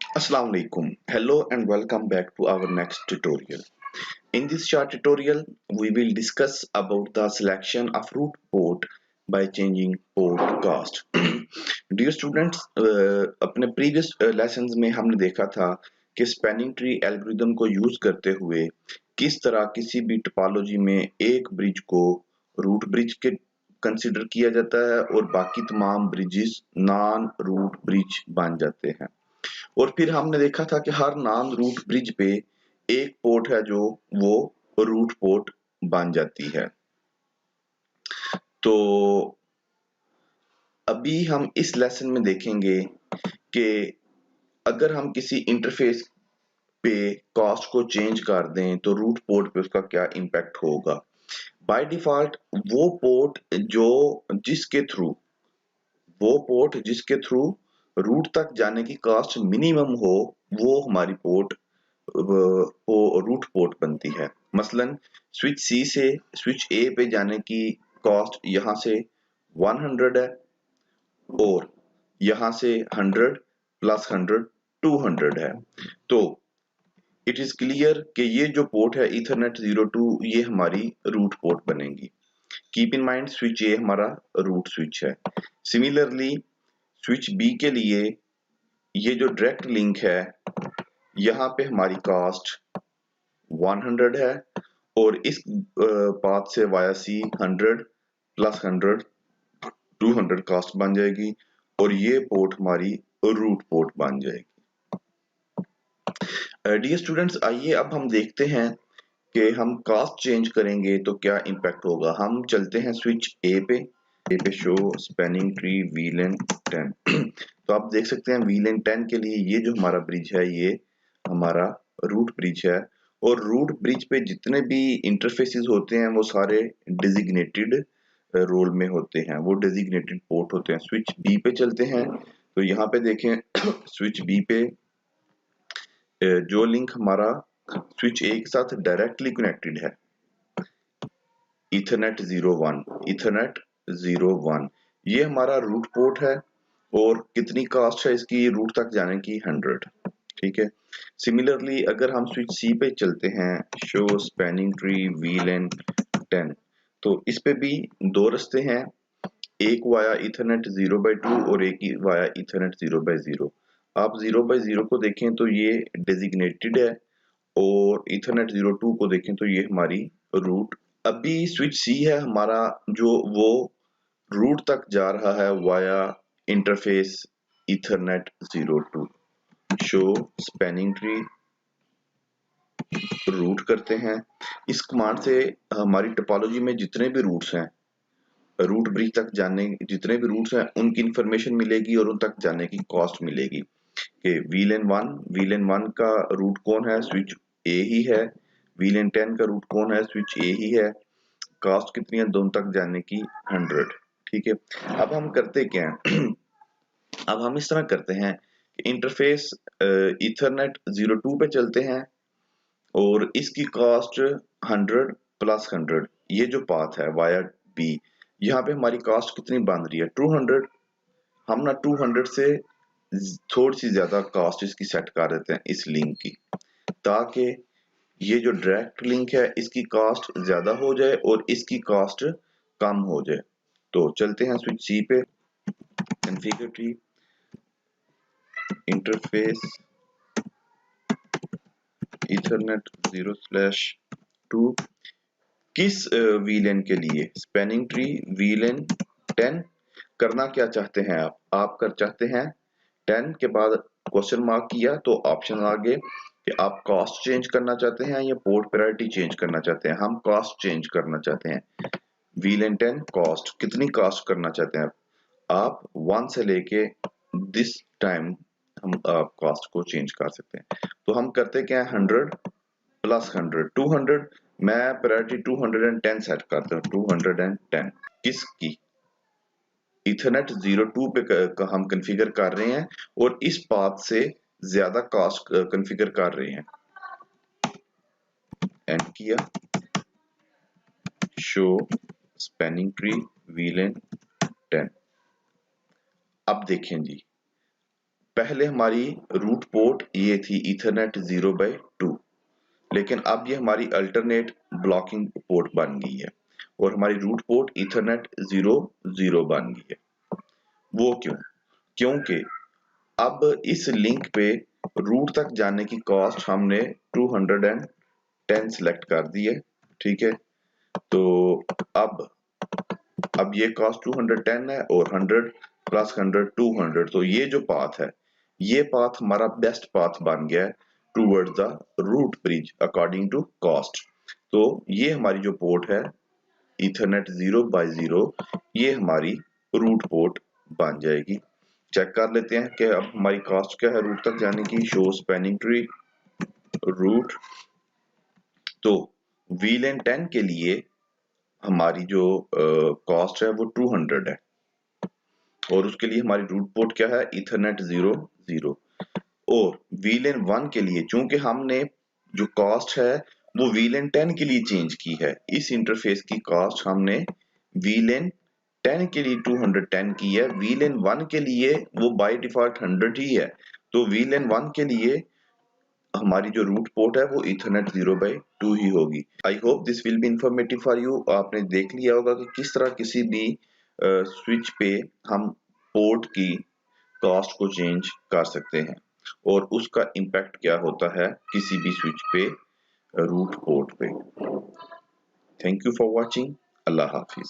Assalamu alaikum. Hello and welcome back to our next tutorial. In this short tutorial, we will discuss about the selection of root port by changing port cost. Dear students, अपने previous lessons में हमने देखा था कि spanning tree algorithm को use करते हुए किस तरह किसी भी टोपोलॉजी में एक ब्रिज को रूट ब्रिज के कंसिडर किया जाता है और बाकी तमाम ब्रिजेस नॉन रूट ब्रिज बन जाते हैं। और फिर हमने देखा था कि हर नॉन रूट ब्रिज पे एक पोर्ट है जो वो रूट पोर्ट बन जाती है। तो अभी हम इस लेसन में देखेंगे कि अगर हम किसी इंटरफेस पे कॉस्ट को चेंज कर दें तो रूट पोर्ट पे उसका क्या इम्पैक्ट होगा। बाय डिफॉल्ट वो पोर्ट जिसके थ्रू रूट तक जाने की कॉस्ट मिनिमम हो वो हमारी पोर्ट वो रूट पोर्ट बनती है। मसलन स्विच सी से स्विच ए पे जाने की कॉस्ट यहाँ से 100 है और यहाँ से 100 प्लस 100 200 है। तो इट इज क्लियर कि ये जो पोर्ट है ईथरनेट 02 ये हमारी रूट पोर्ट बनेगी। कीप इन माइंड स्विच ए हमारा रूट स्विच है। सिमिलरली स्विच बी के लिए ये जो डायरेक्ट लिंक है यहाँ पे हमारी कॉस्ट 100 है और इस पाथ से वाया सी 100 प्लस 100 200 कॉस्ट बन जाएगी और ये पोर्ट हमारी रूट पोर्ट बन जाएगी। डियर स्टूडेंट्स, आइए अब हम देखते हैं कि हम कास्ट चेंज करेंगे तो क्या इम्पैक्ट होगा। हम चलते हैं स्विच ए पे शो स्पैनिंग ट्री वीलेन 10। तो आप देख सकते हैं वीलेन 10 के लिए ये जो हमारा ब्रिज है ये हमारा रूट ब्रिज है और रूट ब्रिज पे जितने भी इंटरफेसेस होते हैं वो सारे डेजिग्नेटेड रोल में होते हैं, वो डेजिग्नेटेड पोर्ट होते हैं। स्विच बी पे चलते हैं तो यहाँ पे देखें स्विच बी पे जो लिंक हमारा स्विच ए के साथ डायरेक्टली कनेक्टेड है ईथरनेट 01 ये हमारा रूट पोर्ट है और कितनी कॉस्ट है इसकी रूट तक जाने की 100। ठीक है। सिमिलरली अगर हम स्विच सी पे चलते हैं शो स्पैनिंग ट्री वीलेन 10 तो इस पे भी दो रास्ते हैं, एक वाया ईथरनेट 0/2 और एक वाया ईथरनेट 0/0। आप 0/0 को देखें तो ये डेजिग्नेटेड है और ईथरनेट 02 को देखें तो ये हमारी रूट। अभी स्विच सी है हमारा जो वो रूट तक जा रहा है via interface Ethernet 02। Show spanning tree root करते हैं। इस कमांड से हमारी टोपोलॉजी में जितने भी रूट्स हैं रूट ब्रिज तक जाने जितने भी रूट्स हैं उनकी इंफॉर्मेशन मिलेगी और उन तक जाने की कॉस्ट मिलेगी कि वीलेन 1 का रूट कौन है, स्विच ए ही है। वीलेन 10 का रूट कौन है, स्विच ए ही है। कॉस्ट कितनी है दोनों तक जाने की 100। ठीक है। अब हम करते क्या हैं अब हम इस तरह करते हैं कि इंटरफेस ईथरनेट 02 पे चलते हैं और इसकी कॉस्ट 100 प्लस 100 ये जो पाथ है वाया बी यहाँ पे हमारी कॉस्ट कितनी बन रही है 200। हम ना 200 से थोड़ी सी ज्यादा कॉस्ट इसकी सेट कर देते हैं इस लिंक की ताकि ये जो डायरेक्ट लिंक है इसकी कॉस्ट ज्यादा हो जाए और इसकी कॉस्ट कम हो जाए। तो चलते हैं स्विच सी पे कॉन्फ़िगर ट्री इंटरफेस ईथरनेट 0/2 किस वीलेन के लिए स्पैनिंग ट्री वीलेन 10 करना क्या चाहते हैं आप कर चाहते हैं 10 के बाद क्वेश्चन मार्क किया तो ऑप्शन आ गए कि आप कॉस्ट चेंज करना चाहते हैं या पोर्ट प्रायोरिटी चेंज करना चाहते हैं। हम कॉस्ट चेंज करना चाहते हैं। वीलेन 10 कॉस्ट कितनी कॉस्ट करना चाहते हैं आप 1 से लेके दिस टाइम हम कॉस्ट को चेंज कर सकते हैं। तो हम करते क्या है 100 प्लस 100 200। मैं प्रायोरिटी 210 सेट करता हूँ 210 किसकी इथरनेट 02 पे हम कॉन्फ़िगर कर रहे हैं और इस पाथ से ज्यादा कॉस्ट कॉन्फ़िगर कर रहे हैं। एंड किया शो स्पैनिंग ट्री वीलेन 10। अब देखें जी पहले हमारी रूट पोर्ट ये थी ईथरनेट 0/2, लेकिन अब ये हमारी अल्टरनेट ब्लॉकिंग पोर्ट बन गई है और हमारी रूट पोर्ट ईथरनेट 0/0 बन गई है। वो क्यों? क्योंकि अब इस लिंक पे रूट तक जाने की कॉस्ट हमने 210 सिलेक्ट कर दी है, ठीक है। तो अब ये कॉस्ट 210 है और 100 प्लस 100 200, तो ये जो पाथ है, ये पाथ हमारा बेस्ट पाथ बन गया है towards the root bridge according to cost. तो ये हमारी जो पोर्ट है ईथरनेट 0/0, ये हमारी रूट पोर्ट बन जाएगी। चेक कर लेते हैं कि अब हमारी कॉस्ट क्या है रूट तक जाने की। शो स्पैनिंग ट्री रूट, तो VLAN 10 के लिए हमारी जो कॉस्ट है वो 200 है और उसके लिए हमारी रूट पोर्ट क्या है ईथरनेट 0/0। और VLAN 1 के लिए चूंकि हमने जो कॉस्ट है वो VLAN 10 के लिए चेंज की है, इस इंटरफेस की कॉस्ट हमने VLAN 10 के लिए 210 की है, VLAN 1 के लिए वो बाय डिफॉल्ट 100 ही है। तो VLAN 1 के लिए हमारी जो रूट पोर्ट है वो ईथरनेट 0/2 ही होगी। I hope this will be informative for you. आपने देख लिया होगा कि किस तरह किसी भी स्विच पे हम पोर्ट की कॉस्ट को चेंज कर सकते हैं और उसका इम्पैक्ट क्या होता है किसी भी स्विच पे रूट पोर्ट पे। Thank you for watching. Allah Hafiz.